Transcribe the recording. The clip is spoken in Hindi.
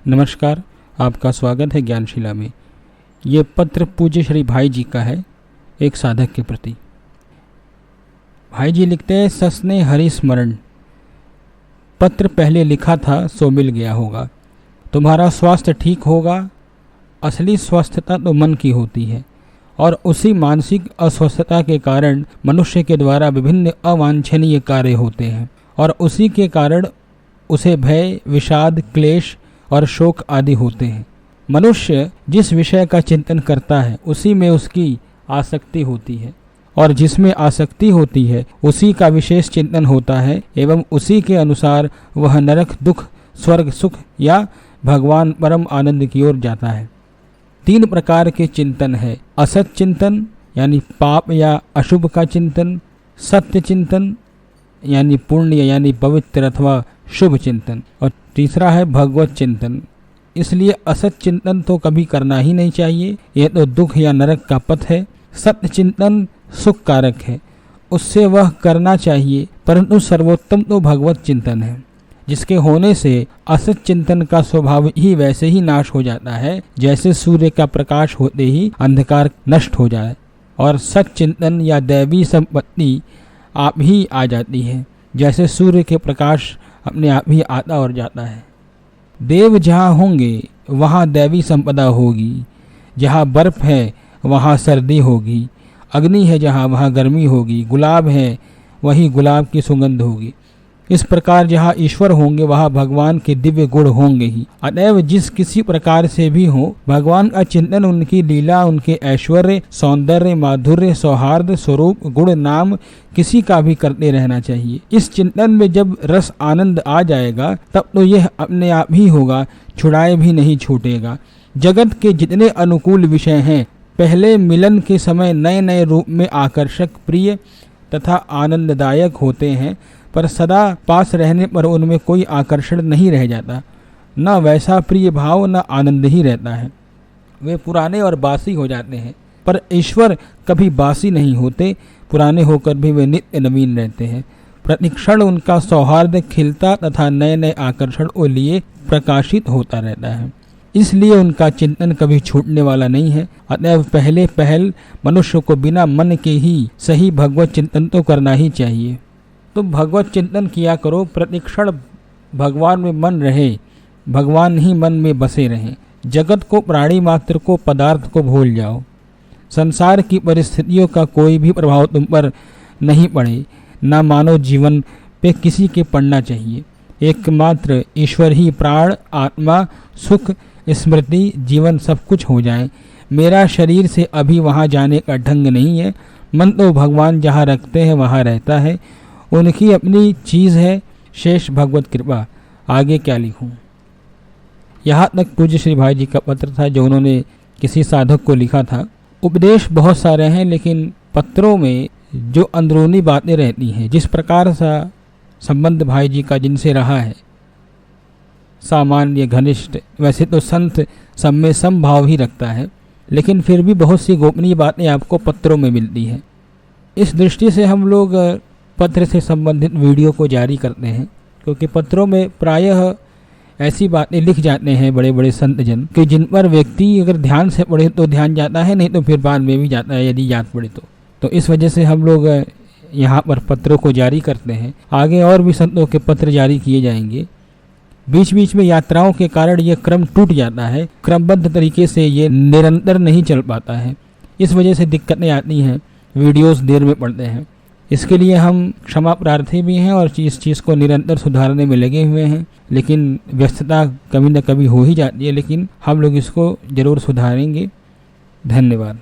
नमस्कार, आपका स्वागत है ज्ञानशिला में। ये पत्र पूज्य श्री भाई जी का है, एक साधक के प्रति। भाई जी लिखते हैं, ससने हरि स्मरण। पत्र पहले लिखा था सो मिल गया होगा। तुम्हारा स्वास्थ्य ठीक होगा। असली स्वस्थता तो मन की होती है और उसी मानसिक अस्वस्थता के कारण मनुष्य के द्वारा विभिन्न अवांछनीय कार्य होते हैं और उसी के कारण उसे भय, विषाद, क्लेश और शोक आदि होते हैं। मनुष्य जिस विषय का चिंतन करता है उसी में उसकी आसक्ति होती है और जिसमें आसक्ति होती है उसी का विशेष चिंतन होता है एवं उसी के अनुसार वह नरक दुख, स्वर्ग सुख या भगवान परम आनंद की ओर जाता है। 3 प्रकार के चिंतन है, असत चिंतन यानी पाप या अशुभ का चिंतन, सत्य चिंतन यानी पुण्य यानी पवित्र अथवा शुभ चिंतन, और तीसरा है भगवत चिंतन। इसलिए असत चिंतन तो कभी करना ही नहीं चाहिए, यह तो दुख या नरक का पथ है। सत्य चिंतन सुख कारक है, उससे वह करना चाहिए, परंतु सर्वोत्तम तो भगवत चिंतन है, जिसके होने से असत चिंतन का स्वभाव ही वैसे ही नाश हो जाता है जैसे सूर्य का प्रकाश होते ही अंधकार नष्ट हो जाए, और सत चिंतन या दैवी संपत्ति आप ही आ जाती है जैसे सूर्य के प्रकाश अपने आप ही आता और जाता है। देव जहाँ होंगे वहाँ दैवी संपदा होगी, जहाँ बर्फ है वहाँ सर्दी होगी, अग्नि है जहाँ वहाँ गर्मी होगी, गुलाब है वहीं गुलाब की सुगंध होगी। इस प्रकार जहाँ ईश्वर होंगे वहाँ भगवान के दिव्य गुण होंगे ही। अतएव जिस किसी प्रकार से भी हो, भगवान का चिंतन, उनकी लीला, उनके ऐश्वर्य, सौंदर्य, माधुर्य, सौहार्द, स्वरूप, गुण, नाम किसी का भी करते रहना चाहिए। इस चिंतन में जब रस आनंद आ जाएगा तब तो यह अपने आप ही होगा, छुड़ाए भी नहीं छूटेगा। जगत के जितने अनुकूल विषय हैं पहले मिलन के समय नए नए रूप में आकर्षक, प्रिय तथा आनंददायक होते हैं, पर सदा पास रहने पर उनमें कोई आकर्षण नहीं रह जाता, न वैसा प्रिय भाव न आनंद ही रहता है। वे पुराने और बासी हो जाते हैं, पर ईश्वर कभी बासी नहीं होते, पुराने होकर भी वे नित्य नवीन रहते हैं। प्रतिक्षण उनका सौहार्द खिलता तथा नए नए आकर्षण के लिए प्रकाशित होता रहता है, इसलिए उनका चिंतन कभी छूटने वाला नहीं है। अतएव पहले पहल मनुष्य को बिना मन के ही सही भगवत चिंतन तो करना ही चाहिए। तो भगवत चिंतन किया करो, प्रतिक्षण भगवान में मन रहे, भगवान ही मन में बसे रहें। जगत को, प्राणी मात्र को, पदार्थ को भूल जाओ। संसार की परिस्थितियों का कोई भी प्रभाव तुम पर नहीं पड़े, ना मानव जीवन पे किसी के पड़ना चाहिए। एकमात्र ईश्वर ही प्राण, आत्मा, सुख, स्मृति, जीवन सब कुछ हो जाए। मेरा शरीर से अभी वहाँ जाने का ढंग नहीं है। मन तो भगवान जहाँ रखते हैं वहाँ रहता है, उनकी अपनी चीज़ है, शेष भगवत कृपा। आगे क्या लिखूं। यहाँ तक पूज्य श्री भाई जी का पत्र था जो उन्होंने किसी साधक को लिखा था। उपदेश बहुत सारे हैं, लेकिन पत्रों में जो अंदरूनी बातें रहती हैं, जिस प्रकार सा संबंध भाई जी का जिनसे रहा है, सामान्य, घनिष्ठ, वैसे तो संत सब में समभाव ही रखता है, लेकिन फिर भी बहुत सी गोपनीय बातें आपको पत्रों में मिलती हैं। इस दृष्टि से हम लोग पत्र से संबंधित वीडियो को जारी करते हैं, क्योंकि पत्रों में प्रायः ऐसी बातें लिख जाते हैं बड़े बड़े संत जन कि जिन पर व्यक्ति अगर ध्यान से पढ़े तो ध्यान जाता है, नहीं तो फिर बाद में भी जाता है यदि याद पड़े तो इस वजह से हम लोग यहाँ पर पत्रों को जारी करते हैं। आगे और भी संतों के पत्र जारी किए जाएंगे। बीच बीच में यात्राओं के कारण ये क्रम टूट जाता है, क्रमबद्ध तरीके से ये निरंतर नहीं चल पाता है, इस वजह से दिक्कतें आती हैं, वीडियोस देर में पड़ते हैं। इसके लिए हम क्षमा प्रार्थी भी हैं और इस चीज़ को निरंतर सुधारने में लगे हुए हैं, लेकिन व्यस्तता कभी न कभी हो ही जाती है, लेकिन हम लोग इसको ज़रूर सुधारेंगे। धन्यवाद।